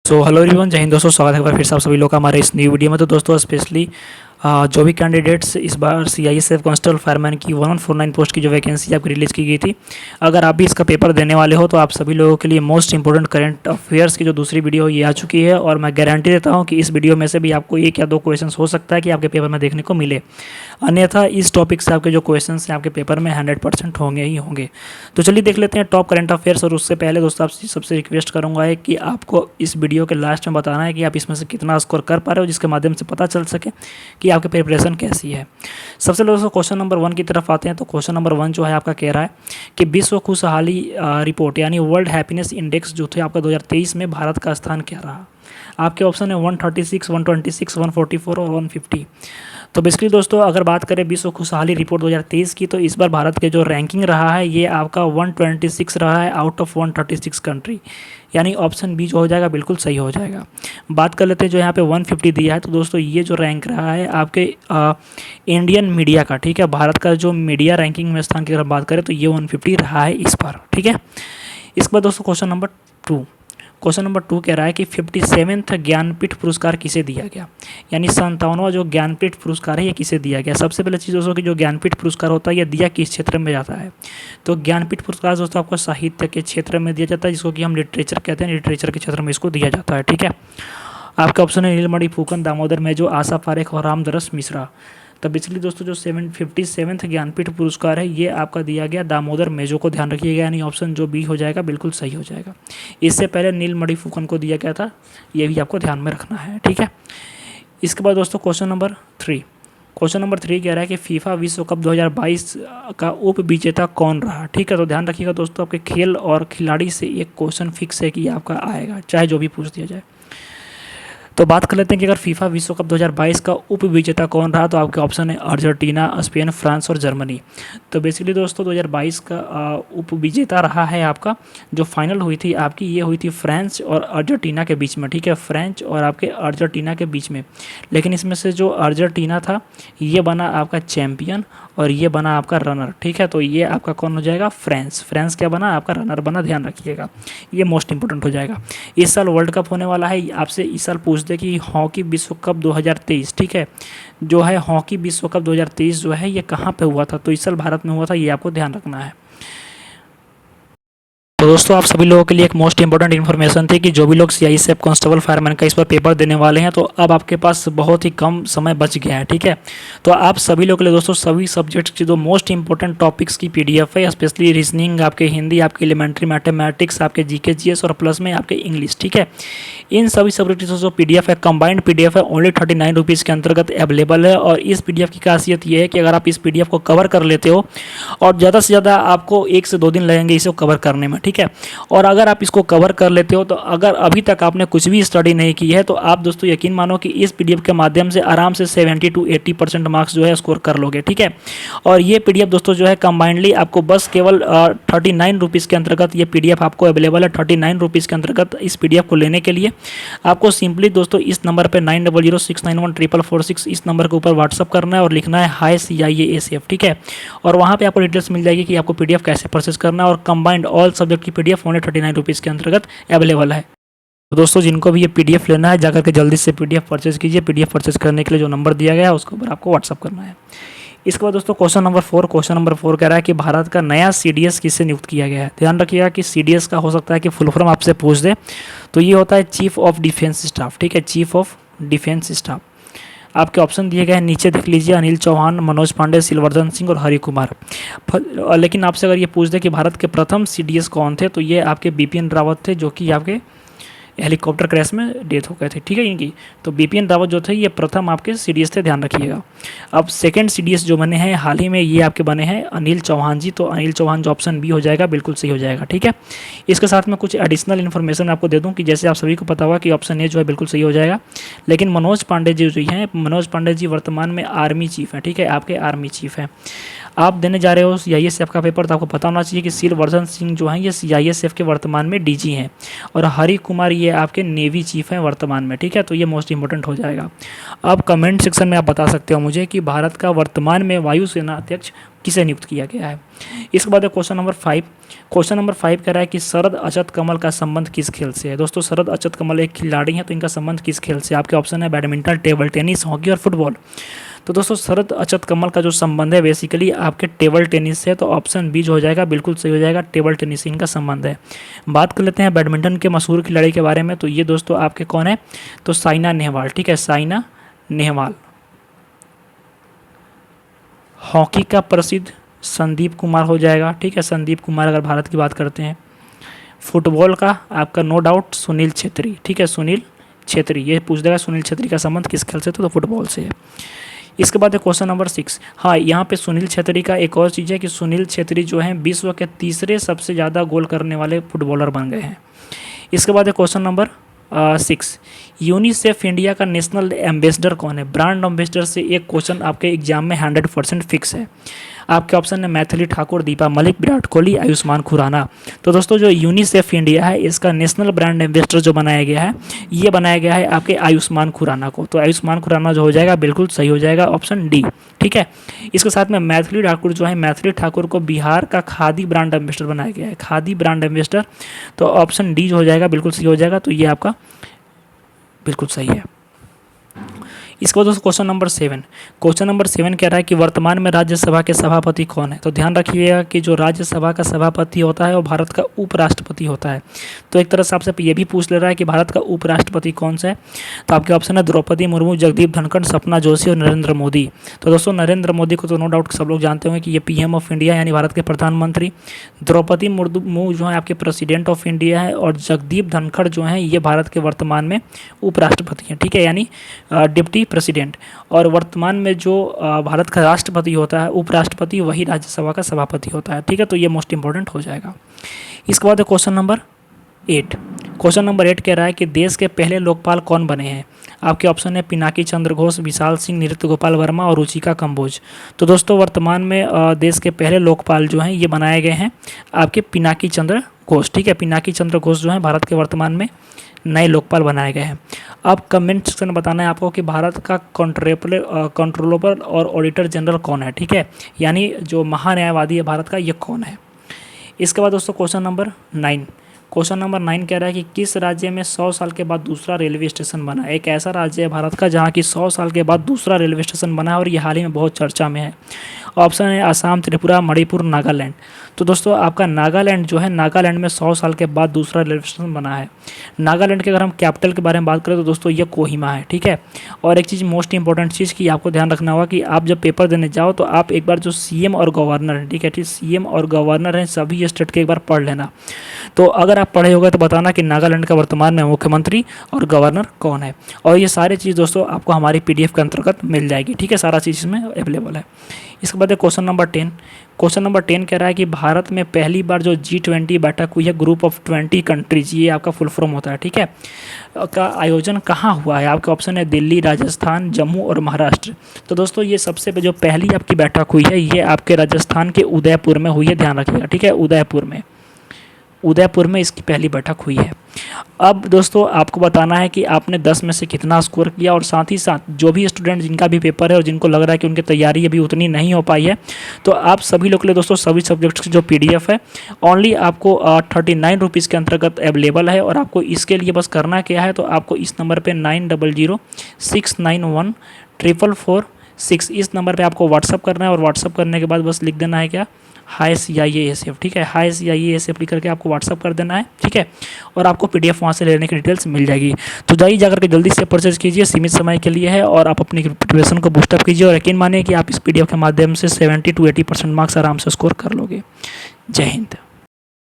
Hello everyone, जय हिंद दोस्तों। स्वागत है एक बार फिर से आप सभी लोग का हमारे इस न्यू वीडियो में। तो दोस्तों स्पेशली जो भी कैंडिडेट्स इस बार CISF कांस्टेबल फायरमैन की 1149 पोस्ट की जो वैकेंसी आपकी रिलीज़ की गई थी, अगर आप भी इसका पेपर देने वाले हो तो आप सभी लोगों के लिए मोस्ट इंपॉर्टेंट करंट अफेयर्स की जो दूसरी वीडियो ये आ चुकी है। और मैं गारंटी देता हूँ कि इस वीडियो में से भी आपको एक या दो क्वेश्चन हो सकता है कि आपके पेपर में देखने को मिले, अन्यथा इस टॉपिक से आपके जो क्वेश्चन हैं आपके पेपर में 100% होंगे ही होंगे। तो चलिए देख लेते हैं टॉप करंट अफेयर्स। और उससे पहले दोस्तों आपसे सबसे रिक्वेस्ट करूँगा है कि आपको इस वीडियो के लास्ट में बताना है कि आप इसमें से कितना स्कोर कर पा रहे हो, जिसके माध्यम से पता चल सके कि आपकी प्रिपरेशन कैसी है। सबसे पहले दोस्तों क्वेश्चन नंबर 1 की तरफ आते हैं। तो क्वेश्चन नंबर 1 जो है आपका कह रहा है कि विश्व खुशहाली रिपोर्ट यानी वर्ल्ड हैप्पीनेस इंडेक्स जो थे आपका 2023 में भारत का स्थान क्या रहा। आपके ऑप्शन है 136, 126, 144 और 150। तो बेसिकली दोस्तों अगर बात करें विश्व खुशहाली रिपोर्ट 2023 की, तो इस बार भारत के जो रैंकिंग रहा है ये आपका 126 रहा है आउट ऑफ 136 कंट्री, यानी ऑप्शन बी जो हो जाएगा बिल्कुल सही हो जाएगा। बात कर लेते हैं जो यहाँ पे 150 दिया है। तो दोस्तों ये जो रैंक रहा है आपके इंडियन मीडिया का, ठीक है, भारत का जो मीडिया रैंकिंग में स्थान की अगर बात करें तो ये 150 रहा है इस बार, ठीक है। इसके बाद दोस्तों क्वेश्चन नंबर 2, क्वेश्चन नंबर 2 कह रहा है कि 57वां ज्ञानपीठ पुरस्कार किसे दिया गया, यानी 57वां जो ज्ञानपीठ पुरस्कार है ये किसे दिया गया। सबसे पहले चीज़ दोस्तों कि जो ज्ञानपीठ पुरस्कार होता है ये दिया किस क्षेत्र में जाता है। तो ज्ञानपीठ पुरस्कार दोस्तों आपको साहित्य के क्षेत्र में दिया जाता है, जिसको कि हम लिटरेचर कहते हैं, लिटरेचर के क्षेत्र में इसको दिया जाता है, ठीक है। आपका ऑप्शन है नीलमणि फूकन, दामोदर मेजो, आशा पारेख और रामदरस मिश्रा। तो बेसिकली दोस्तों जो 57वां ज्ञानपीठ पुरस्कार है ये आपका दिया गया दामोदर मेजो को, ध्यान रखिएगा, यानी ऑप्शन जो बी हो जाएगा बिल्कुल सही हो जाएगा। इससे पहले नीलमणि फूकन को दिया गया था, ये भी आपको ध्यान में रखना है, ठीक है। इसके बाद दोस्तों क्वेश्चन नंबर 3, क्वेश्चन नंबर 3 कह रहा है कि फीफा विश्व कप 2022 का उप विजेता कौन रहा, ठीक है। तो ध्यान रखिएगा दोस्तों आपके खेल और खिलाड़ी से एक क्वेश्चन फिक्स है कि आपका आएगा, चाहे जो भी पूछ दिया जाए। तो बात कर लेते हैं कि अगर फीफा विश्व कप 2022 का उप विजेता कौन रहा, तो आपके ऑप्शन है अर्जेंटीना, स्पेन, फ्रांस और जर्मनी। तो बेसिकली दोस्तों 2022 का उप विजेता रहा है आपका, जो फाइनल हुई थी आपकी ये हुई थी फ्रांस और अर्जेंटीना के बीच में, ठीक है, फ्रांस और आपके अर्जेंटीना के बीच में। लेकिन इसमें से जो अर्जेंटीना था ये बना आपका चैम्पियन और ये बना आपका रनर, ठीक है। तो ये आपका कौन हो जाएगा, फ्रांस। फ्रांस क्या बना, आपका रनर बना, ध्यान रखिएगा, ये मोस्ट इंपॉर्टेंट हो जाएगा। इस साल वर्ल्ड कप होने वाला है, आपसे इस साल पूछ दे कि हॉकी विश्व कप 2023, ठीक है, जो है हॉकी विश्व कप 2023 जो है ये कहाँ पे हुआ था। तो इस साल भारत में हुआ था, ये आपको ध्यान रखना है। तो दोस्तों आप सभी लोगों के लिए एक मोस्ट इंपॉर्टेंट इन्फॉर्मेशन थी कि जो भी लोग CISF कांस्टेबल फायरमैन का इस पर पेपर देने वाले हैं तो अब आपके पास बहुत ही कम समय बच गया है, ठीक है। तो आप सभी लोगों के लिए दोस्तों सभी सब्जेक्ट्स की जो मोस्ट इंपॉर्टेंट टॉपिक्स की PDF है, स्पेशली रीजनिंग, आपके हिंदी, आपके एलिमेंट्री मैथमेटिक्स, आपके GK GS और प्लस में आपके इंग्लिश, ठीक है, इन सभी सब्जेक्ट्स जो PDF है, कंबाइंड PDF है, ओनली 39 रुपीज़ के अंतर्गत अवेलेबल है। और इस PDF की खासियत ये है कि अगर आप इस PDF को कवर कर लेते हो, और ज़्यादा से ज़्यादा आपको 1 से 2 दिन लगेंगे इसे कवर करने में, ठीक है। और अगर आप इसको कवर कर लेते हो तो अगर अभी तक आपने कुछ भी स्टडी नहीं की है तो आप दोस्तों यकीन मानो कि इस PDF के माध्यम से आराम से 70 to 80% मार्क्स जो है स्कोर कर लोगे, ठीक है। और ये PDF दोस्तों जो है कंबाइंडली आपको बस केवल 39 रुपीज़ के अंतर्गत ये PDF आपको अवेलेबल है। 39 रुपीज़ के अंतर्गत इस PDF को लेने के लिए आपको सिंपली दोस्तों इस नंबर पर 9006914446 इस नंबर के ऊपर व्हाट्सअप करना है और लिखना है हाय CISF, ठीक है। और वहाँ पे आपको डिटेल्स मिल जाएगी कि आपको PDF कैसे परचेज करना है। और कंबाइंड ऑल सब्जेक्ट की PDF ओनली 39 रुपीज़ के अंतर्गत अवेलेबल है। तो दोस्तों जिनको भी ये PDF लेना है जाकर के जल्दी से PDF परचेज कीजिए। PDF परचेज करने के लिए जो नंबर दिया गया है उसके ऊपर आपको व्हाट्सअप करना है। इसके बाद दोस्तों क्वेश्चन नंबर 4, क्वेश्चन नंबर 4 कह रहा है कि भारत का नया CDS किससे नियुक्त किया गया है। ध्यान रखिएगा कि CDS का हो सकता है कि फुल फॉर्म आपसे पूछ दे, तो ये होता है चीफ ऑफ डिफेंस स्टाफ, ठीक है, चीफ ऑफ डिफेंस स्टाफ। आपके ऑप्शन दिए गए हैं, नीचे देख लीजिए, अनिल चौहान, मनोज पांडे, सिलवर्धन सिंह और हरि कुमार। लेकिन आपसे अगर ये पूछ दे कि भारत के प्रथम CDS कौन थे, तो ये आपके BPN रावत थे, जो कि आपके हेलीकॉप्टर क्रैश में डेथ हो गए थे, ठीक है इनकी। तो BPN रावत जो थे ये प्रथम आपके CDS थे, ध्यान रखिएगा। अब सेकंड CDS जो बने हैं हाल ही में ये आपके बने हैं अनिल चौहान जी। तो अनिल चौहान जो ऑप्शन बी हो जाएगा बिल्कुल सही हो जाएगा, ठीक है। इसके साथ में कुछ एडिशनल इन्फॉर्मेशन आपको दे दूं कि जैसे आप सभी को पता हुआ कि ऑप्शन ए जो है बिल्कुल सही हो जाएगा। लेकिन मनोज पांडे जी जो हैं, मनोज पांडे जी वर्तमान में आर्मी चीफ हैं, ठीक है, आपके आर्मी चीफ हैं। आप देने जा रहे हो CISF का पेपर तो आपको पता होना चाहिए कि शीलवर्धन सिंह जो हैं ये CISF के वर्तमान में DG हैं और हरि कुमार ये आपके नेवी चीफ हैं वर्तमान में, ठीक है। तो ये मोस्ट इंपॉर्टेंट हो जाएगा। अब कमेंट सेक्शन में आप बता सकते हो मुझे कि भारत का वर्तमान में वायुसेना अध्यक्ष किसे नियुक्त किया गया है। इसके बाद क्वेश्चन नंबर 5। क्वेश्चन नंबर 5 कह रहा है कि शरद अचत कमल का संबंध किस खेल से है। दोस्तों शरद अचत कमल एक खिलाड़ी हैं, तो इनका संबंध किस खेल से। आपके ऑप्शन है बैडमिंटन, टेबल टेनिस, हॉकी और फुटबॉल। तो दोस्तों शरद अचत कमल का जो संबंध है बेसिकली आपके टेबल टेनिस से, तो ऑप्शन बी जो हो जाएगा बिल्कुल सही हो जाएगा, टेबल टेनिस से इनका संबंध है। बात कर लेते हैं बैडमिंटन के मशहूर खिलाड़ी के बारे में, तो ये दोस्तों आपके कौन है, तो साइना नेहवाल, ठीक है, साइना नेहवाल। हॉकी का प्रसिद्ध संदीप कुमार हो जाएगा, ठीक है, संदीप कुमार अगर भारत की बात करते हैं। फुटबॉल का आपका नो डाउट सुनील छेत्री, ठीक है, सुनील छेत्री। ये पूछ देगा सुनील छेत्री का संबंध किस खेल से, तो फुटबॉल से है। इसके बाद है क्वेश्चन नंबर 6। हाँ, यहाँ पे सुनील छेत्री का एक और चीज़ है कि सुनील छेत्री जो हैं विश्व के तीसरे सबसे ज़्यादा गोल करने वाले फुटबॉलर बन गए हैं। इसके बाद है क्वेश्चन नंबर 6। यूनिसेफ इंडिया का नेशनल एम्बेसडर कौन है। ब्रांड एम्बेसडर से एक क्वेश्चन आपके एग्जाम में 100% फिक्स है। आपके ऑप्शन है मैथिली ठाकुर, दीपा मलिक, विराट कोहली, आयुष्मान खुराना। तो दोस्तों जो यूनिसेफ इंडिया है इसका नेशनल ब्रांड एम्बेसडर जो बनाया गया है, ये बनाया गया है आपके आयुष्मान खुराना को। तो आयुष्मान खुराना जो हो जाएगा बिल्कुल सही हो जाएगा, ऑप्शन डी, ठीक है। इसके साथ में मैथिली ठाकुर जो है, मैथिली ठाकुर को बिहार का खादी ब्रांड एम्बेसडर बनाया गया है, खादी ब्रांड एम्बेसडर। तो ऑप्शन डी जो हो जाएगा बिल्कुल सही हो जाएगा, तो ये आपका बिल्कुल सही है। इसके बाद दोस्तों क्वेश्चन नंबर 7। क्वेश्चन नंबर 7 कह रहा है कि वर्तमान में राज्यसभा के सभापति कौन है। तो ध्यान रखिएगा कि जो राज्यसभा का सभापति होता है वो भारत का उपराष्ट्रपति होता है। तो एक तरह से आपसे ये भी पूछ ले रहा है कि भारत का उपराष्ट्रपति कौन सा है। तो आपके ऑप्शन है द्रौपदी मुर्मू, जगदीप धनखड़, सपना जोशी और नरेंद्र मोदी। तो दोस्तों नरेंद्र मोदी को तो नो डाउट सब लोग जानते होंगे कि ये PM ऑफ इंडिया यानी भारत के प्रधानमंत्री। द्रौपदी मुर्मू जो है आपके प्रेसिडेंट ऑफ इंडिया है और जगदीप धनखड़ जो हैं ये भारत के वर्तमान में उपराष्ट्रपति हैं, ठीक है, यानी डिप्टी प्रेसिडेंट। और वर्तमान में जो भारत का राष्ट्रपति होता है, उपराष्ट्रपति, वही राज्यसभा का सभापति होता है, ठीक है। तो ये मोस्ट इंपॉर्टेंट हो जाएगा। इसके बाद क्वेश्चन नंबर 8। क्वेश्चन नंबर 8 कह रहा है कि देश के पहले लोकपाल कौन बने हैं। आपके ऑप्शन है पिनाकी चंद्र घोष, विशाल सिंह, नृत्य गोपाल वर्मा और रुचिका कंबोज। तो दोस्तों वर्तमान में देश के पहले लोकपाल जो हैं ये बनाए गए हैं आपके पिनाकी चंद्र घोष, ठीक है। पिनाकी चंद्र घोष जो हैं भारत के वर्तमान में नए लोकपाल बनाए गए हैं। अब कमेंट सेक्शन में बताना है आपको कि भारत का कंट्रोलर और ऑडिटर जनरल कौन है, ठीक है, यानी जो महान्यायवादी है भारत का, ये कौन है। इसके बाद दोस्तों क्वेश्चन नंबर 9। क्वेश्चन नंबर 9 कह रहा है कि किस राज्य में 100 साल के बाद दूसरा रेलवे स्टेशन बना। एक ऐसा राज्य है भारत का जहाँ की 100 साल के बाद दूसरा रेलवे स्टेशन बना है और ये हाल ही में बहुत चर्चा में है। ऑप्शन है असम, त्रिपुरा, मणिपुर, नागालैंड। तो दोस्तों आपका नागालैंड जो है, नागालैंड में 100 साल के बाद दूसरा रेलवे स्टेशन बना है। नागालैंड के अगर हम कैपिटल के बारे में बात करें तो दोस्तों ये कोहिमा है, ठीक है। और एक चीज़ मोस्ट इंपॉर्टेंट चीज़ की आपको ध्यान रखना होगा कि आप जब पेपर देने जाओ तो आप एक बार जो CM और गवर्नर है, ठीक है, CM और गवर्नर हैं सभी स्टेट के एक बार पढ़ लेना। तो अगर आप पढ़े होगे तो बताना कि नागालैंड का वर्तमान में मुख्यमंत्री और गवर्नर कौन है। और ये सारी चीज़ दोस्तों आपको हमारी PDF के अंतर्गत मिल जाएगी, ठीक है, सारा चीज़ इसमें अवेलेबल है। इसके बाद क्वेश्चन नंबर 10। क्वेश्चन नंबर 10 कह रहा है कि भारत में पहली बार जो G20 बैठक हुई है, ग्रुप ऑफ 20 कंट्रीज, ये आपका फुल फॉर्म होता है, ठीक है, का आयोजन कहाँ हुआ है। आपके ऑप्शन है दिल्ली, राजस्थान, जम्मू और महाराष्ट्र। तो दोस्तों ये सबसे जो पहली आपकी बैठक हुई है ये आपके राजस्थान के उदयपुर में हुई है, ध्यान रखिएगा, ठीक है, उदयपुर में इसकी पहली बैठक हुई है। अब दोस्तों आपको बताना है कि आपने 10 में से कितना स्कोर किया और साथ ही साथ जो भी स्टूडेंट जिनका भी पेपर है और जिनको लग रहा है कि उनकी तैयारी अभी उतनी नहीं हो पाई है, तो आप सभी लोग के लिए दोस्तों सभी सब्जेक्ट्स की जो PDF है ओनली आपको 39 रुपीज़ के अंतर्गत अवेलेबल है। और आपको इसके लिए बस करना क्या है, तो आपको इस नंबर पर 9006914446 इस नंबर पे आपको व्हाट्सअप करना है। और व्हाट्सअप करने के बाद बस लिख देना है क्या, हाय CISF, ठीक है, हाय CISF लिख करके आपको व्हाट्सअप कर देना है, ठीक है। और आपको PDF वहाँ से लेने की डिटेल्स मिल जाएगी। तो जाइए जाकर के जल्दी से परचेज कीजिए, सीमित समय के लिए है, और आप अपनी प्रिपरेशन को बूस्टअप कीजिए। और यकीन मानिए कि आप इस PDF के माध्यम से 70 to 80% मार्क्स आराम से स्कोर कर लोगे। जय हिंद।